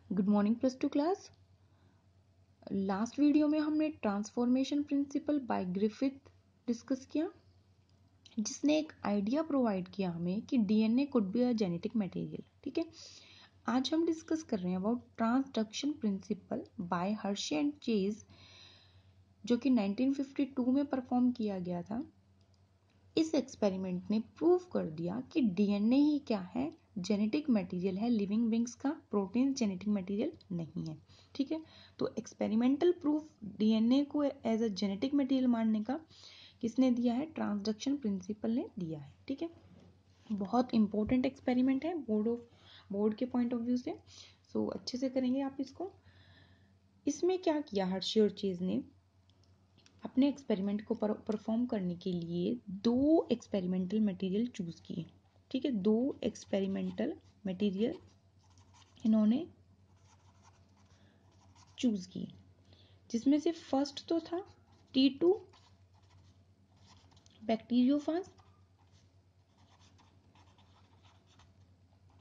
Good morning plus two class. Last video में हमने transformation principal bye Griffith discuss किया, जिसने एक आइडिया प्रोवाइड किया हमें कि DNA could be a genetic material. ठीक है, आज हम डिस्कस कर रहे हैं about transduction principal bye Hershey and chase, जो कि 1952 में परफॉर्म किया गया था। इस एक्सपेरिमेंट ने प्रूव कर दिया कि डीएनए ही क्या है, जेनेटिक मटेरियल है, लिविंग बींग्स का प्रोटीन जेनेटिक मटेरियल नहीं है। ठीक है, तो एक्सपेरिमेंटल प्रूफ डीएनए को एज अ जेनेटिक मटेरियल मानने का किसने दिया है? ट्रांसडक्शन प्रिंसिपल ने दिया है। ठीक है, बहुत इंपॉर्टेंट एक्सपेरिमेंट है बोर्ड के पॉइंट ऑफ व्यू से, सो अच्छे से करेंगे आप इसको। इसमें क्या किया हर्शी और चेज ने? अपने एक्सपेरिमेंट को परफॉर्म करने के लिए दो एक्सपेरिमेंटल मटेरियल चूज किए। ठीक है, दो एक्सपेरिमेंटल मटेरियल इन्होंने चूज किए, जिसमें से फर्स्ट तो था T2 बैक्टीरियोफाज।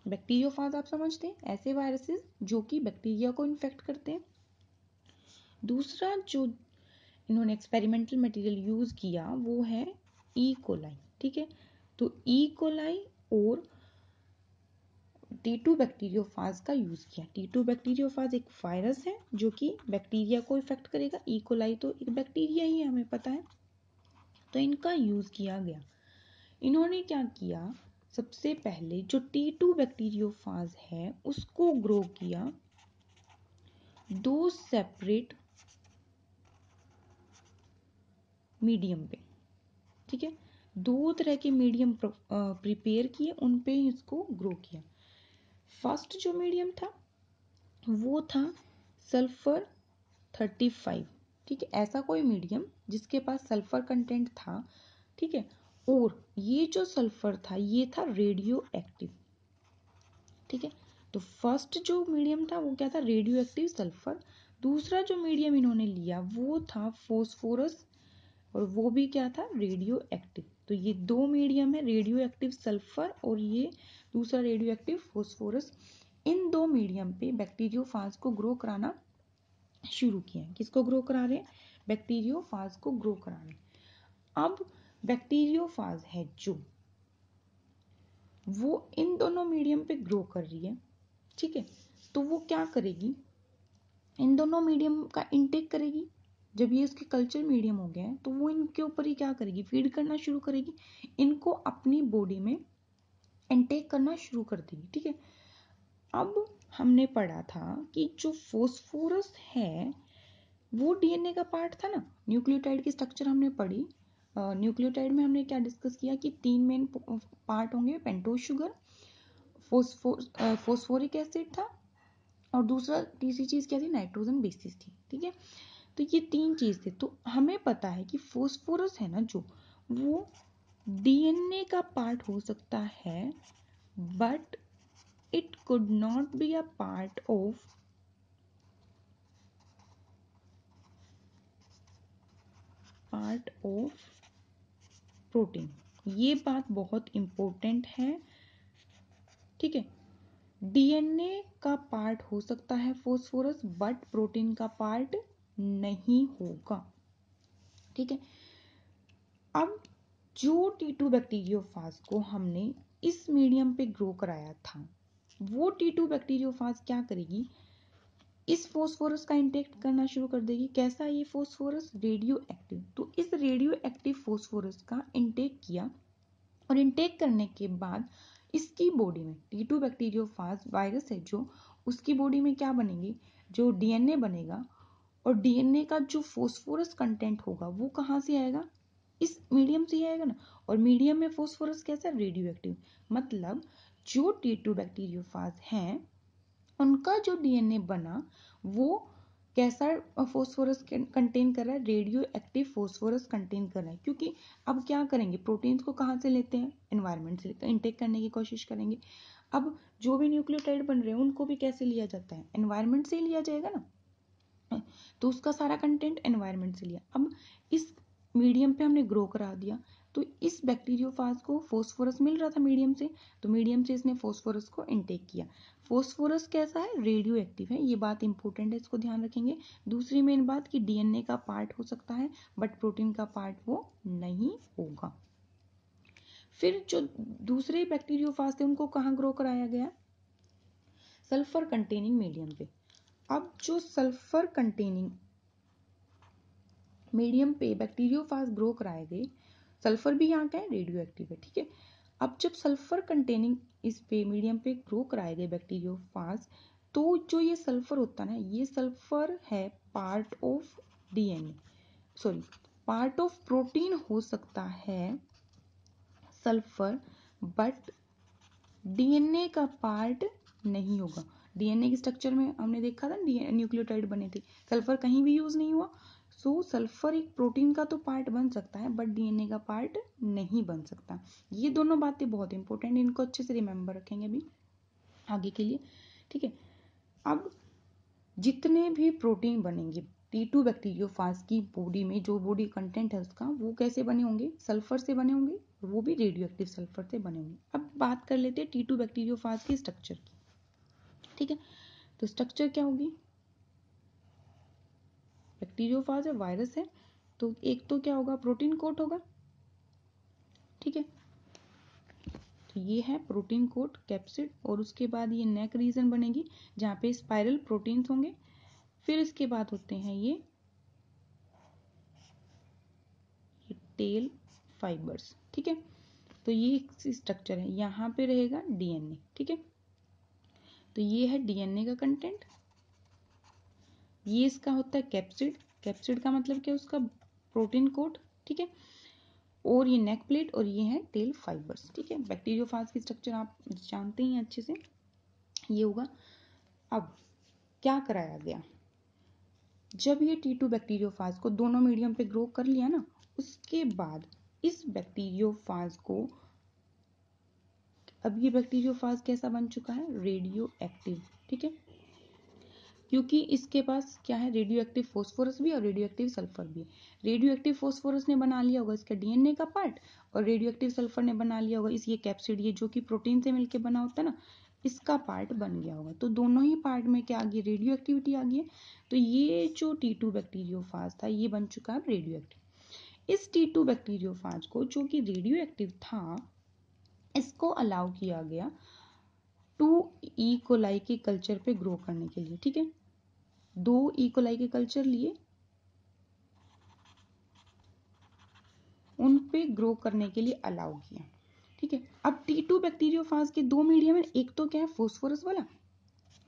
बैक्टीरियोफाज आप समझते हैं, ऐसे वायरसेस जो कि बैक्टीरिया को इन्फेक्ट करते हैं। दूसरा जो इन्होंने एक्सपेरिमेंटल मटेरियल यूज किया वो है ई कोलाई। ठीक है, तो ई कोलाई और T2 बैक्टीरियोफाज का यूज किया। T2 बैक्टीरियोफाज एक वायरस है जो कि बैक्टीरिया को इफेक्ट करेगा, ई कोलाई तो एक बैक्टीरिया ही है, हमें पता है, तो इनका यूज किया गया। इन्होंने क्या किया? सबसे पहले जो T2 बैक्टीरियोफाज है उसको ग्रो किया दो सेपरेट मीडियम पे। ठीक है, दो तरह के मीडियम प्रिपेयर किए, उन पे इसको ग्रो किया। फर्स्ट जो मीडियम था वो था सल्फर 35। ठीक है, ऐसा कोई मीडियम जिसके पास सल्फर कंटेंट था। ठीक है, और ये जो सल्फर था ये था रेडियो एक्टिव। ठीक है, तो फर्स्ट जो मीडियम था वो क्या था? Radio active sulphur. दूसरा जो मीडियम इन्होंने लिया वो था फोस्फोरस, और वो भी क्या था? Radio active. तो ये दो मीडियम है, रेडियो एक्टिव सल्फर और ये दूसरा रेडियो एक्टिव फोस्फोरस। इन दो मीडियम पे बैक्टीरियोफाज को ग्रो कराना शुरू किया है। किसको ग्रो करा रहे हैं? बैक्टीरियोफाज को ग्रो करा रहे हैं। अब बैक्टीरियोफाज है जो वो इन दोनों मीडियम पे ग्रो कर रही है। ठीक है, तो वो क्या करेगी? इन दोनों मीडियम का इनटेक करेगी। जब ये उसके कल्चर मीडियम हो गया है तो वो इनके ऊपर ही क्या करेगी? फीड करना शुरू करेगी, इनको अपनी बॉडी में इनटेक करना शुरू कर देगी। ठीक है, अब हमने पढ़ा था कि जो फोस्फोरस है वो डीएनए का पार्ट था ना। न्यूक्लियोटाइड की स्ट्रक्चर हमने पढ़ी। न्यूक्लियोटाइड में हमने क्या डिस्कस किया कि तीन मेन पार्ट होंगे, पेंटोज शुगर, फोस्फोरिक एसिड था, और दूसरा तीसरी चीज क्या थी? नाइट्रोजन बेसिस थी। ठीक है, तो ये तीन चीज थे। तो हमें पता है कि फोस्फोरस है ना जो, वो डीएनए का पार्ट हो सकता है, but it could not be a part of protein. ये बात बहुत इंपॉर्टेंट है। ठीक है, डीएनए का पार्ट हो सकता है फोस्फोरस, बट प्रोटीन का पार्ट नहीं होगा। ठीक है, अब जो T2 बैक्टीरियोफाज को हमने इस मीडियम पे ग्रो कराया था, वो T2 बैक्टीरियोफाज क्या करेगी? इस फोस्फोरस का इंटेक करना शुरू कर देगी। कैसा? ये फोस्फोरस रेडियो एक्टिव। तो इस रेडियो एक्टिव फोस्फोरस का इंटेक किया, और इंटेक करने के बाद इसकी बॉडी में T2 बैक्टीरियोफाज वायरस है जो, उसकी बॉडी में क्या बनेगी? जो डीएनए बनेगा, और डीएनए का जो फोस्फोरस कंटेंट होगा वो कहाँ से आएगा? इस मीडियम से ही आएगा ना। और मीडियम में फोस्फोरस कैसा? Radio active. मतलब जो T2 बैक्टीरियोफाज हैं उनका जो डीएनए बना वो कैसा फोस्फोरस कंटेन कर रहा है? रेडियो एक्टिव फोस्फोरस कंटेन कर रहा है। क्योंकि अब क्या करेंगे? प्रोटीन्स को कहाँ से लेते हैं? एनवायरनमेंट से इनटेक करने की कोशिश करेंगे। अब जो भी न्यूक्लियोटाइड बन रहे हैं उनको भी कैसे लिया जाता है? एनवायरनमेंट से ही लिया जाएगा ना, तो उसका सारा कंटेंट एनवायरनमेंट से लिया। अब इस मीडियम पे हमने ग्रो करा दिया, तो इस बैक्टीरियोफाज को फोस्फोरस मिल रहा था मीडियम से, तो मीडियम से इसने फोस्फोरस को इनटेक किया। फोस्फोरस कैसा है, रेडियो एक्टिव है, ये बात इंपॉर्टेंट है, इसको ध्यान रखेंगे। दूसरी मेन बात कि डीएनए का पार्ट हो सकता है बट प्रोटीन का पार्ट वो नहीं होगा। फिर जो दूसरे बैक्टीरियोफाज थे उनको कहाँ ग्रो कराया गया, सल्फर कंटेनिंग मीडियम पे। अब जो सल्फर कंटेनिंग मीडियम पे बैक्टीरियोफाज ग्रो कराए गए, सल्फर भी यहाँ का है, रेडियो एक्टिव है, ठीक है। अब जब सल्फर कंटेनिंग इस पे मीडियम पे ग्रो कराए गए बैक्टीरियोफाज, तो जो ये सल्फर होता है ना, ये सल्फर है part of DNA, sorry part of protein हो सकता है सल्फर, बट डीएनए का पार्ट नहीं होगा। डीएनए के स्ट्रक्चर में हमने देखा था न्यूक्लियोटाइड बने थे, सल्फर कहीं भी यूज नहीं हुआ। सो सल्फर एक प्रोटीन का तो पार्ट बन सकता है बट डीएनए का पार्ट नहीं बन सकता। ये दोनों बातें बहुत इंपॉर्टेंट, इनको अच्छे से रिमेंबर रखेंगे अभी आगे के लिए, ठीक है। अब जितने भी प्रोटीन बनेंगे T2 बैक्टीरियोफाज की बॉडी में, जो बॉडी कंटेंट है उसका, वो कैसे बने होंगे, सल्फर से बने होंगे, वो भी रेडियो एक्टिव सल्फर से बने होंगे। अब बात कर लेते हैं T2 बैक्टीरियोफाज के स्ट्रक्चर की, ठीक है। तो स्ट्रक्चर क्या होगी, बैक्टीरियोफाज है, वायरस है, तो एक तो क्या होगा, प्रोटीन कोट होगा, ठीक है। तो ये है प्रोटीन कोट कैप्सिड, और उसके बाद ये नेक रीजन बनेगी जहाँ पे स्पाइरल प्रोटीन्स होंगे। फिर इसके बाद होते हैं ये टेल फाइबर्स, ठीक है। तो ये स्ट्रक्चर है, यहाँ पे रहेगा डीएनए, ठीक है। तो ये है डीएनए का कंटेंट, ये इसका होता है कैप्सिड, कैप्सिड का मतलब क्या, उसका प्रोटीन कोट, ठीक है। और ये नेक प्लेट, और ये है टेल फाइबर्स, ठीक है। बैक्टीरियोफाज की स्ट्रक्चर आप जानते ही हैं अच्छे से, ये होगा। अब क्या कराया गया, जब ये T2 बैक्टीरियोफाज को दोनों मीडियम पे ग्रो कर लिया ना, उसके बाद इस बैक्टीरियोफाज को, अब ये बैक्टीरियोफाज कैसा बन चुका है, रेडियो एक्टिव, ठीक है। क्योंकि इसके पास क्या है, रेडियो एक्टिव फोस्फोरस भी और रेडियो एक्टिव सल्फर भी है। रेडियो एक्टिव फोस्फोरस ने बना लिया होगा इसका डीएनए का पार्ट, और रेडियो एक्टिव सल्फर ने बना लिया होगा इस ये कैप्सिड, ये जो कि प्रोटीन से मिलकर बना होता है ना, इसका पार्ट बन गया होगा। तो दोनों ही पार्ट में क्या आ गई, रेडियो एक्टिविटी आ गई है। तो ये जो T2 बैक्टीरियोफाज था ये बन चुका है रेडियो एक्टिव। इस T2 बैक्टीरियोफाज को, जो कि रेडियो एक्टिव था, इसको अलाउ किया गया 2 ई कोलाई के कल्चर पे ग्रो करने के लिए, ठीक है। 2 ई कोलाई के कल्चर लिए, उन पे ग्रो करने के लिए अलाउ किया, ठीक है। अब T2 बैक्टीरियोफाज के दो मीडियम है, एक तो क्या है फोस्फोरस वाला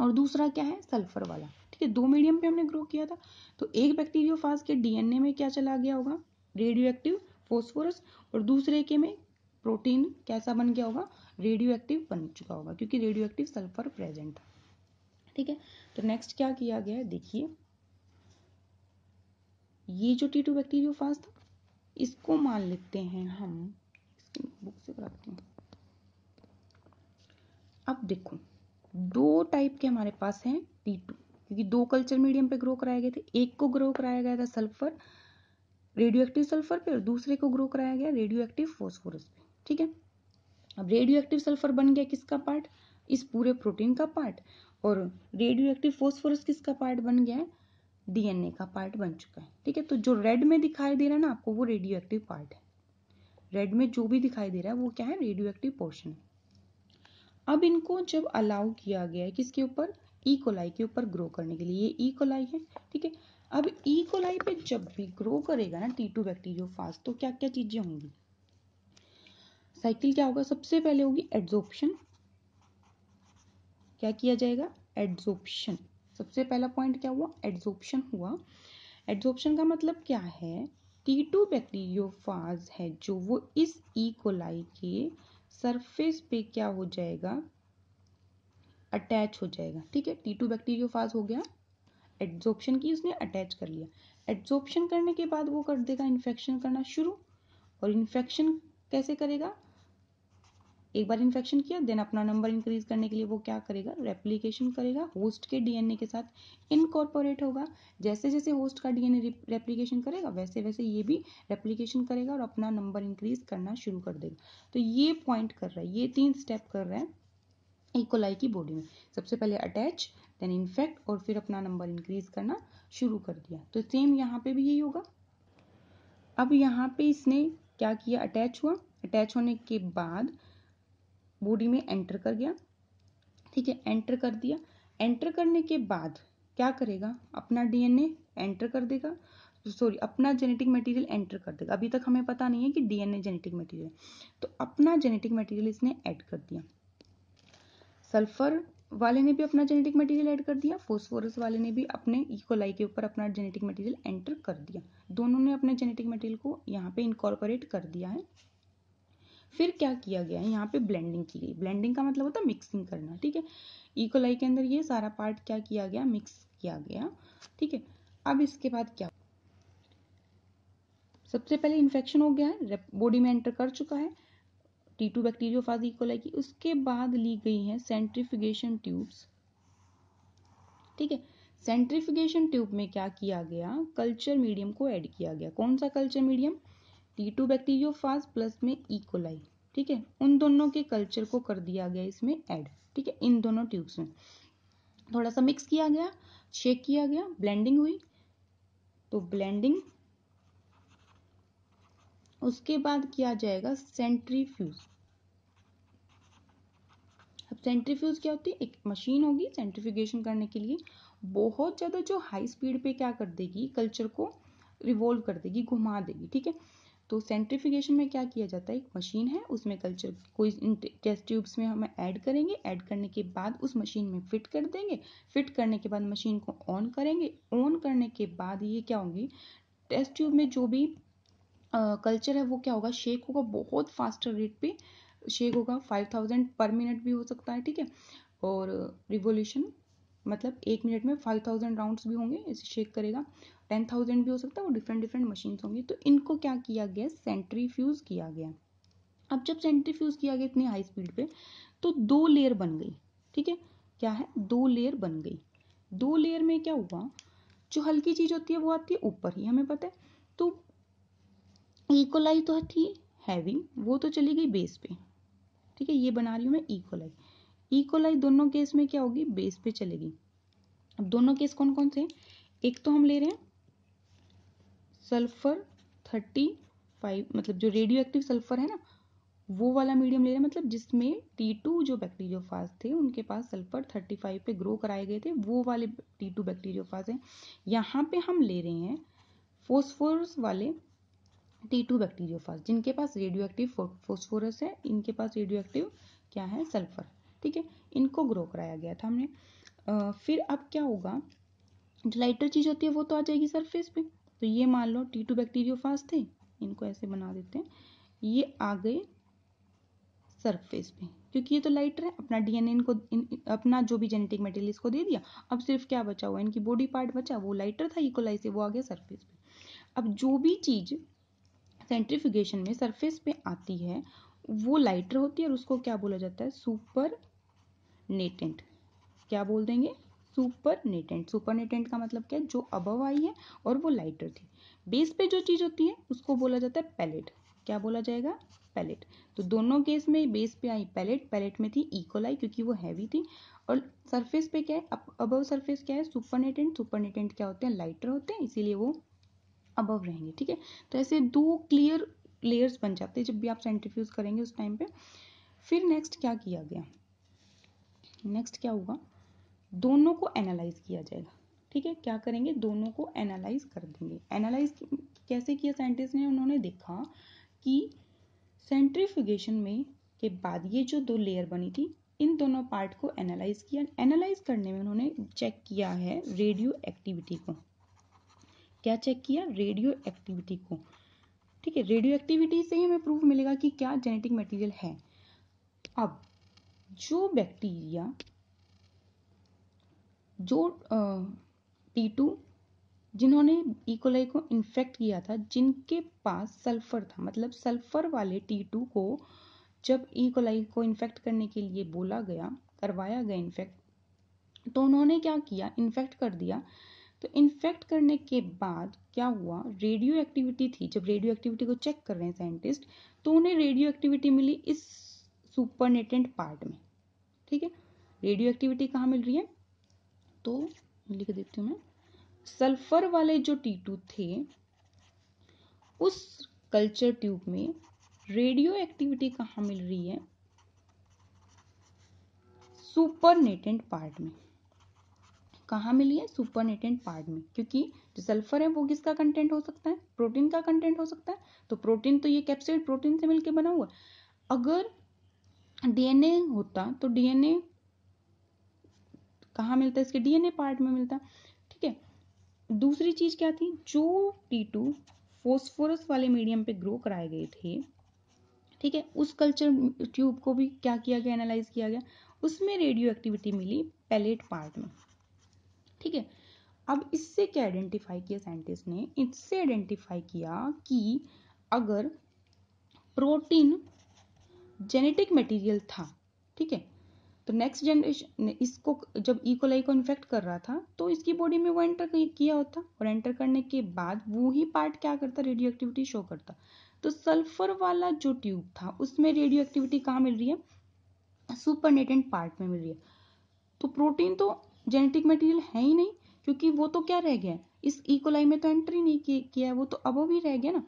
और दूसरा क्या है सल्फर वाला, ठीक है। दो मीडियम पे हमने ग्रो किया था, तो एक बैक्टीरियोफाज के डीएनए में क्या चला गया होगा, रेडियो एक्टिव फोस्फोरस, और दूसरे के में प्रोटीन कैसा बन गया होगा, रेडियो एक्टिव बन चुका होगा, क्योंकि रेडियो एक्टिव सल्फर प्रेजेंट था, ठीक है। तो नेक्स्ट क्या किया गया है, देखिए ये जो T2 बैक्टीरियोफाज था, इसको मान लेते हैं हम, इसकी बुक से कराते हैं। अब देखो दो टाइप के हमारे पास हैं T2, क्योंकि दो कल्चर मीडियम पे ग्रो कराए गए थे, एक को ग्रो कराया गया था सल्फर, रेडियो एक्टिव सल्फर पे, और दूसरे को ग्रो कराया गया रेडियो एक्टिव फोस्फोरस पे, ठीक है। अब रेडियो एक्टिव सल्फर बन गया किसका पार्ट, इस पूरे प्रोटीन का पार्ट, और रेडियो एक्टिव फोस्फोरस किसका पार्ट बन गया है, डीएनए का पार्ट बन चुका है, ठीक है। तो जो रेड में दिखाई दे रहा है ना आपको, वो रेडियो एक्टिव पार्ट है, रेड में जो भी दिखाई दे रहा है वो क्या है, रेडियो एक्टिव पोर्शन है। अब इनको जब अलाउ किया गया है किसके ऊपर, ई कोलाई के ऊपर ग्रो करने के लिए, ये ई कोलाई है, ठीक है। अब ई कोलाई पे जब भी ग्रो करेगा ना T2 बैक्टीरियोफाज, तो क्या क्या चीजें होंगी, साइकिल क्या होगा, सबसे पहले होगी एड्सॉर्प्शन, क्या किया जाएगा, एड्सॉर्प्शन, सबसे पहला पॉइंट क्या हुआ, एड्सॉर्प्शन हुआ। एड्सॉर्प्शन का मतलब क्या है, T2 बैक्टीरियोफाज है जो, वो इस ई कोलाई के सरफेस पे क्या हो जाएगा, अटैच हो जाएगा, ठीक है। T2 बैक्टीरियोफाज हो गया, एड्सॉर्प्शन की उसने अटैच कर लिया, एड्सॉर्प्शन करने के बाद वो कर देगा इन्फेक्शन करना शुरू, और इन्फेक्शन कैसे करेगा, एक बार इन्फेक्शन किया, देन अपना नंबर इंक्रीज करने के लिए वो क्या करेगा, रेप्लिकेशन करेगा, होस्ट के डीएनए के साथ इनकॉर्पोरेट होगा। जैसे जैसे होस्ट का डीएनए रेप्लिकेशन करेगा वैसे वैसे ये भी रेप्लिकेशन करेगा और अपना नंबर इंक्रीज करना शुरू कर देगा। तो ये पॉइंट कर रहा है, ये 3 स्टेप कर रहा है इकोलाई की बॉडी में। सबसे पहले अटैच, देन इन्फेक्ट और फिर अपना नंबर इंक्रीज करना शुरू कर दिया। तो सेम यहाँ पे भी यही होगा। अब यहाँ पे इसने क्या किया, अटैच हुआ, अटैच होने के बाद बॉडी में एंटर कर गया, ठीक है, एंटर कर दिया। एंटर करने के बाद क्या करेगा, अपना डीएनए एंटर कर देगा, सॉरी अपना जेनेटिक मटेरियल एंटर कर देगा। अभी तक हमें पता नहीं है कि डीएनए जेनेटिक मटेरियल, तो अपना जेनेटिक मटेरियल इसने ऐड कर दिया। सल्फर वाले ने भी अपना जेनेटिक मटेरियल ऐड कर दिया, फॉस्फोरस वाले ने भी अपने इकोलाई के ऊपर अपना जेनेटिक मटेरियल एंटर कर दिया। दोनों ने अपने जेनेटिक मटेरियल को यहाँ पे इनकॉर्पोरेट कर दिया है। फिर क्या किया गया है, यहाँ पे ब्लेंडिंग की गई। ब्लेंडिंग का मतलब होता है मिक्सिंग करना, ठीक है। इकोलाई के अंदर ये सारा पार्ट क्या किया गया, मिक्स किया गया, ठीक है। अब इसके बाद क्या, सबसे पहले इन्फेक्शन हो गया है, बॉडी में एंटर कर चुका है T2 बैक्टीरियोफाज इकोलाई की। उसके बाद ली गई है सेंट्रीफ्यूगेशन ट्यूब्स, ठीक है। सेंट्रीफ्यूगेशन ट्यूब में क्या किया गया, कल्चर मीडियम को ऐड किया गया। कौन सा culture medium, T2 bacteriophage plus में इकोलाई, ठीक है। उन दोनों के कल्चर को कर दिया गया इसमें ऐड, ठीक है, इन दोनों ट्यूब्स में थोड़ा सा मिक्स किया गया, शेक किया गया, ब्लेंडिंग हुई। तो ब्लेंडिंग, उसके बाद किया जाएगा सेंट्रीफ्यूज। अब सेंट्रीफ्यूज क्या होती है, एक मशीन होगी सेंट्रीफ्यूगेशन करने के लिए, बहुत ज्यादा जो हाई स्पीड पे क्या कर देगी, कल्चर को रिवॉल्व कर देगी, घुमा देगी, ठीक है। तो सेंट्रीफ्यूगेशन में क्या किया जाता है, एक मशीन है, उसमें कल्चर कोई टेस्ट ट्यूब्स में हम ऐड करेंगे, ऐड करने के बाद उस मशीन में फिट कर देंगे, फिट करने के बाद मशीन को ऑन करेंगे, ऑन करने के बाद ये क्या होगी, टेस्ट ट्यूब में जो भी कल्चर है वो क्या होगा, शेक होगा, बहुत फास्टर रेट पे शेक होगा, 5000 पर मिनट भी हो सकता है, ठीक है। और रिवोल्यूशन मतलब 1 मिनट में 5000 राउंड्स भी होंगे, इसे शेक करेगा, 10,000 भी हो सकता है, वो डिफरेंट डिफरेंट मशीन होंगी। तो इनको क्या किया गया, सेंट्रीफ्यूज किया गया। अब जब सेंट्रीफ्यूज किया गया इतनी हाई स्पीड पे, तो 2 लेयर बन गई, ठीक है। क्या है, 2 लेयर बन गई। 2 लेयर में क्या हुआ, जो हल्की चीज होती है वो आती है ऊपर ही, हमें पता है। तो इकोलाई तो थी हैवी, वो तो चली गई बेस पे, ठीक है। ये बना रही हूं मैं इकोलाई। इकोलाई दोनों केस में क्या होगी, बेस पे चलेगी। अब दोनों केस कौन कौन से, एक तो हम ले रहे हैं सल्फर 35, मतलब जो रेडियो एक्टिव सल्फर है ना, वो वाला मीडियम ले रहे हैं, मतलब जिसमें T2 जो बैक्टीरियोफाज थे उनके पास सल्फर 35 पे ग्रो कराए गए थे, वो वाले T2 बैक्टीरियोफाज हैं। यहाँ पे हम ले रहे हैं फोस्फोरस वाले T2 बैक्टीरियोफाज, जिनके पास रेडियो एक्टिव फोस्फोरस है, इनके पास रेडियो एक्टिव क्या है, सल्फर, ठीक है। इनको ग्रो कराया गया था हमने। फिर अब क्या होगा, जो लाइटर चीज होती है वो तो आ जाएगी सरफेस पे। तो ये मान लो T2 बैक्टीरियोफाज थे, इनको ऐसे बना देते हैं, ये आ गए सरफेस पे, क्योंकि ये तो लाइटर है, अपना डीएनए इनको अपना जो भी जेनेटिक मटेरियल इसको दे दिया। अब सिर्फ क्या बचा हुआ, इनकी बॉडी पार्ट बचा, वो लाइटर था इकोलाई से, वो आ गया सरफेस पे। अब जो भी चीज सेंट्रीफ्यूगेशन में सरफेस पे आती है वो लाइटर होती है, और उसको क्या बोला जाता है, सुपर नेटेंट। क्या बोल देंगे, सुपर नेटेंट। सुपर नेटेंट का मतलब क्या है, जो अबव आई है और वो लाइटर थी। बेस पे जो चीज होती है उसको बोला जाता है पैलेट। क्या बोला जाएगा, पैलेट। तो दोनों केस में बेस पे आई पैलेट, पैलेट में थी इकोलाई क्योंकि वो हैवी थी, और सरफेस पे क्या है, अबव सरफेस क्या है, सुपर नेटेंट। सुपर नेटेंट क्या होते हैं, लाइटर होते हैं, इसीलिए वो अबव रहेंगे, ठीक है। तो ऐसे 2 क्लियर लेयर्स बन जाते हैं जब भी आप सेंट्रीफ्यूज करेंगे उस टाइम पे। फिर नेक्स्ट क्या किया गया, नेक्स्ट क्या होगा, दोनों को एनालाइज किया जाएगा, ठीक है। क्या करेंगे, दोनों को एनालाइज कर देंगे। एनालाइज कैसे किया साइंटिस्ट ने, उन्होंने देखा कि सेंट्रीफ्यूगेशन में के बाद ये जो 2 लेयर बनी थी, इन दोनों पार्ट को एनालाइज किया। एनालाइज करने में उन्होंने चेक किया है रेडियो एक्टिविटी को। क्या चेक किया, रेडियो एक्टिविटी को, ठीक है। रेडियो एक्टिविटी से ही हमें प्रूफ मिलेगा कि क्या जेनेटिक मटेरियल है। अब जो बैक्टीरिया, जो T2 जिन्होंने इकोलाई को इन्फेक्ट किया था, जिनके पास सल्फर था, मतलब सल्फर वाले T2 को जब ई कोलाई को इन्फेक्ट करने के लिए बोला गया, करवाया गया इन्फेक्ट, तो उन्होंने क्या किया, इन्फेक्ट कर दिया। तो इन्फेक्ट करने के बाद क्या हुआ, रेडियो एक्टिविटी थी, जब रेडियो एक्टिविटी को चेक कर रहे हैं साइंटिस्ट, तो उन्हें रेडियो एक्टिविटी मिली इस सुपरनेटेंट पार्ट में। ठीक है, रेडियो एक्टिविटी कहाँ मिल रही है, तो लिख देती हूँ मैं, सल्फर वाले जो T2 थे उस कल्चर ट्यूब में रेडियो एक्टिविटी कहाँ मिल रही है, सुपरनेटेंट पार्ट में। कहाँ मिली है, सुपरनेटेंट पार्ट में, क्योंकि जो सल्फर है वो किसका कंटेंट हो सकता है, प्रोटीन का कंटेंट हो सकता है। तो प्रोटीन, तो ये कैप्सिड प्रोटीन से मिलकर बना हुआ। अगर डीएनए होता तो डीएनए कहाँ मिलता है, इसके डीएनए पार्ट में मिलता। ठीक है, दूसरी चीज क्या थी, जो T2 फॉस्फोरस वाले मीडियम पे ग्रो कराए गए थे, ठीक है, उस कल्चर ट्यूब को भी क्या किया गया, एनालाइज किया गया, उसमें रेडियो एक्टिविटी मिली पैलेट पार्ट में। ठीक है, अब इससे क्या आइडेंटिफाई किया साइंटिस्ट ने, इससे आइडेंटिफाई किया कि अगर प्रोटीन जेनेटिक मटेरियल था, ठीक है, तो नेक्स्ट जनरेशन ने इसको, जब इकोलाई को इन्फेक्ट कर रहा था तो इसकी बॉडी में वो एंटर किया होता, और एंटर करने के बाद वो ही पार्ट क्या करता, रेडियो एक्टिविटी शो करता। तो सल्फर वाला जो ट्यूब था उसमें रेडियो एक्टिविटी कहाँ मिल रही है, सुपरनेटेंट पार्ट में मिल रही है। तो प्रोटीन तो जेनेटिक मटेरियल है ही नहीं, क्योंकि वो तो क्या रह गया, इस इकोलाई में तो एंट्री नहीं किया है, वो तो अबव ही रह गया ना।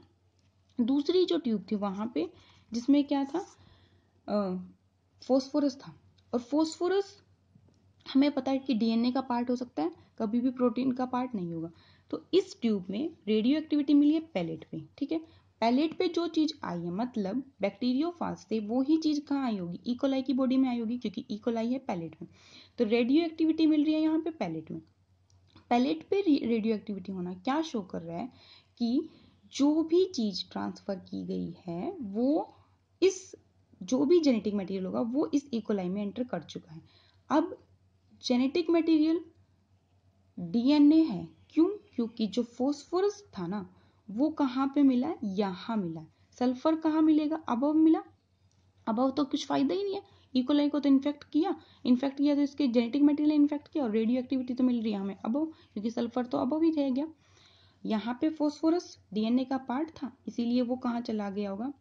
दूसरी जो ट्यूब थी वहां पे, जिसमें क्या था, फॉस्फोरस था, और फॉस्फोरस हमें पता है कि डीएनए का पार्ट हो सकता है, कभी भी प्रोटीन का पार्ट नहीं होगा। तो इस ट्यूब में रेडियो एक्टिविटी मिली है पैलेट पे। ठीक है, पैलेट पे जो चीज आई है, मतलब बैक्टीरियोफाज से वो ही चीज कहाँ आई होगी, इकोलाई की बॉडी में आई होगी, क्योंकि इकोलाई है पैलेट में। तो रेडियो एक्टिविटी मिल रही है यहाँ पे पैलेट में। पैलेट पे रेडियो एक्टिविटी होना क्या शो कर रहा है कि जो भी चीज ट्रांसफर की गई है वो इस, जो भी जेनेटिक मटेरियल होगा वो इस इकोलाई में एंटर कर चुका है। अब जेनेटिक मटेरियल डीएनए है, क्यों, क्योंकि जो फॉस्फोरस था ना वो कहाँ पे मिला है, यहाँ मिला है। सल्फर कहाँ मिलेगा, अबव मिला, अबव तो कुछ फायदा ही नहीं है, इकोलाई को तो इन्फेक्ट किया तो इसके जेनेटिक मटेरियल इन्फेक्ट किया, और रेडियो एक्टिविटी तो मिल रही है हमें अबव, क्योंकि सल्फर तो अबव ही रह गया। यहाँ पे फॉस्फोरस डीएनए का पार्ट था, इसीलिए वो कहाँ चला गया होगा,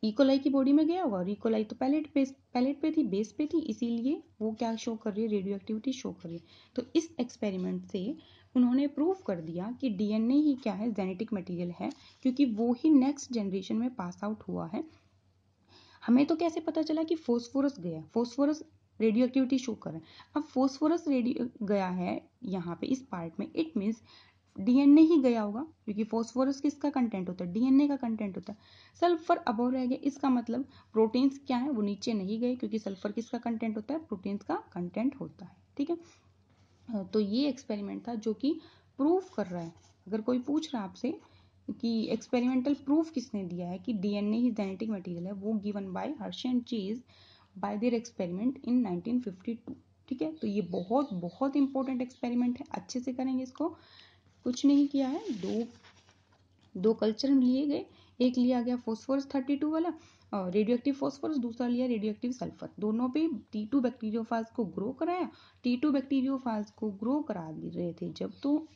इकोलाई की बॉडी में गया होगा, और इकोलाई तो पैलेट पे थी, बेस पे थी, इसीलिए वो क्या शो कर रही है, रेडियो एक्टिविटी शो कर रही है। तो इस एक्सपेरिमेंट से उन्होंने प्रूव कर दिया कि डीएनए ही क्या है, जेनेटिक मटेरियल है, क्योंकि वो ही नेक्स्ट जनरेशन में पास आउट हुआ है। हमें तो कैसे पता चला कि फॉस्फोरस गया, फॉस्फोरस रेडियो एक्टिविटी शो कर रहा है। अब फॉस्फोरस रेडियो गया है यहाँ पे इस पार्ट में, इट मीन्स डीएनए ही गया होगा, क्योंकि फॉस्फोरस किसका कंटेंट होता है, डीएनए का कंटेंट होता है। सल्फर अबव रह गया, इसका मतलब प्रोटीन्स क्या है, वो नीचे नहीं गए, क्योंकि सल्फर किसका कंटेंट होता है, प्रोटीन्स का कंटेंट होता है। ठीक है, तो ये एक्सपेरिमेंट था जो कि प्रूव कर रहा है। अगर कोई पूछ रहा है आपसे कि एक्सपेरिमेंटल प्रूफ किसने दिया है कि डीएनए ही जेनेटिक मटेरियल है, वो given by Hershey and chase bye there experiment in 1952। ठीक है, तो ये बहुत बहुत इंपॉर्टेंट एक्सपेरिमेंट है, अच्छे से करेंगे इसको। कुछ नहीं किया है, दो कल्चर लिए गए, एक लिया गया फॉस्फोरस 32 वाला रेडियो एक्टिव फॉस्फोरस, दूसरा लिया रेडियो एक्टिव सल्फर। दोनों पे T2 बैक्टीरियोफाज को ग्रो कराया। T2 बैक्टीरियोफाज को ग्रो करा रहे थे जब, तो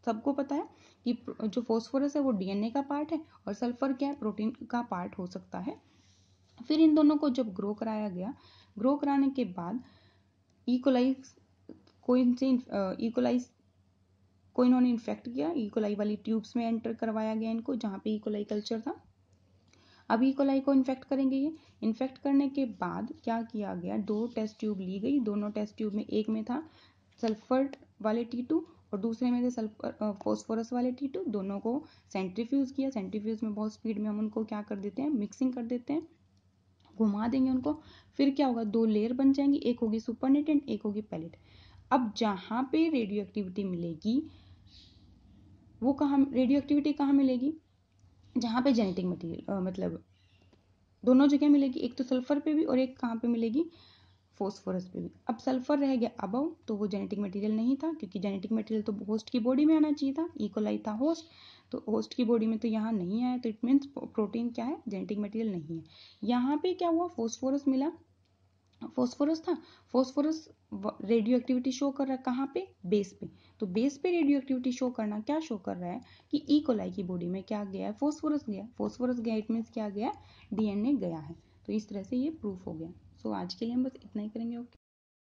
सबको पता है कि जो फॉस्फोरस है वो डीएनए का पार्ट है, और सल्फर क्या है, प्रोटीन का पार्ट हो सकता है। फिर इन दोनों को जब ग्रो कराया गया, ग्रो कराने के बाद इकोलाई को इन्होंने इन्फेक्ट किया, इकोलाई वाली ट्यूब्स में एंटर करवाया गया इनको, जहाँ पे इकोलाई कल्चर था। अब इकोलाई को इन्फेक्ट करेंगे, ये इन्फेक्ट करने के बाद क्या किया गया, दो टेस्ट ट्यूब ली गई, दोनों टेस्ट ट्यूब में एक में था सल्फर वाले T2 और दूसरे में थे सल्फर फॉस्फोरस वाले T2। दोनों को सेंट्रीफ्यूज किया, सेंट्रीफ्यूज में बहुत स्पीड में हम उनको क्या कर देते हैं, मिक्सिंग कर देते हैं, घुमा देंगे उनको। फिर क्या होगा, दो लेयर बन जाएंगी, एक होगी सुपरनेटेंट, एक होगी पैलेट। अब जहां पे रेडियो एक्टिविटी मिलेगी, वो कहाँ रेडियो एक्टिविटी कहाँ मिलेगी, जहाँ पे जेनेटिक मटेरियल मतलब दोनों जगह मिलेगी, एक तो सल्फर पे भी और एक कहाँ पे मिलेगी, फॉस्फोरस पे भी। अब सल्फर रह गया अबव, तो वो जेनेटिक मटेरियल नहीं था, क्योंकि जेनेटिक मटेरियल तो होस्ट की बॉडी में आना चाहिए था, इकोलाई था होस्ट। तो होस्ट की बॉडी में तो यहाँ नहीं आया, तो इट मीन्स प्रोटीन क्या है, जेनेटिक मटेरियल नहीं है। यहाँ पे क्या हुआ, फॉस्फोरस मिला, फॉस्फोरस था, फॉस्फोरस रेडियो एक्टिविटी शो कर रहा है कहाँ पे, बेस पे। तो बेस पे रेडियो एक्टिविटी शो करना क्या शो कर रहा है कि ई कोलाई की बॉडी में क्या गया है, फॉस्फोरस गया, फॉस्फोरस गया, इट मीन्स क्या गया, डीएनए गया है। तो इस तरह से ये प्रूफ हो गया। सो आज के लिए हम बस इतना ही करेंगे। ओके।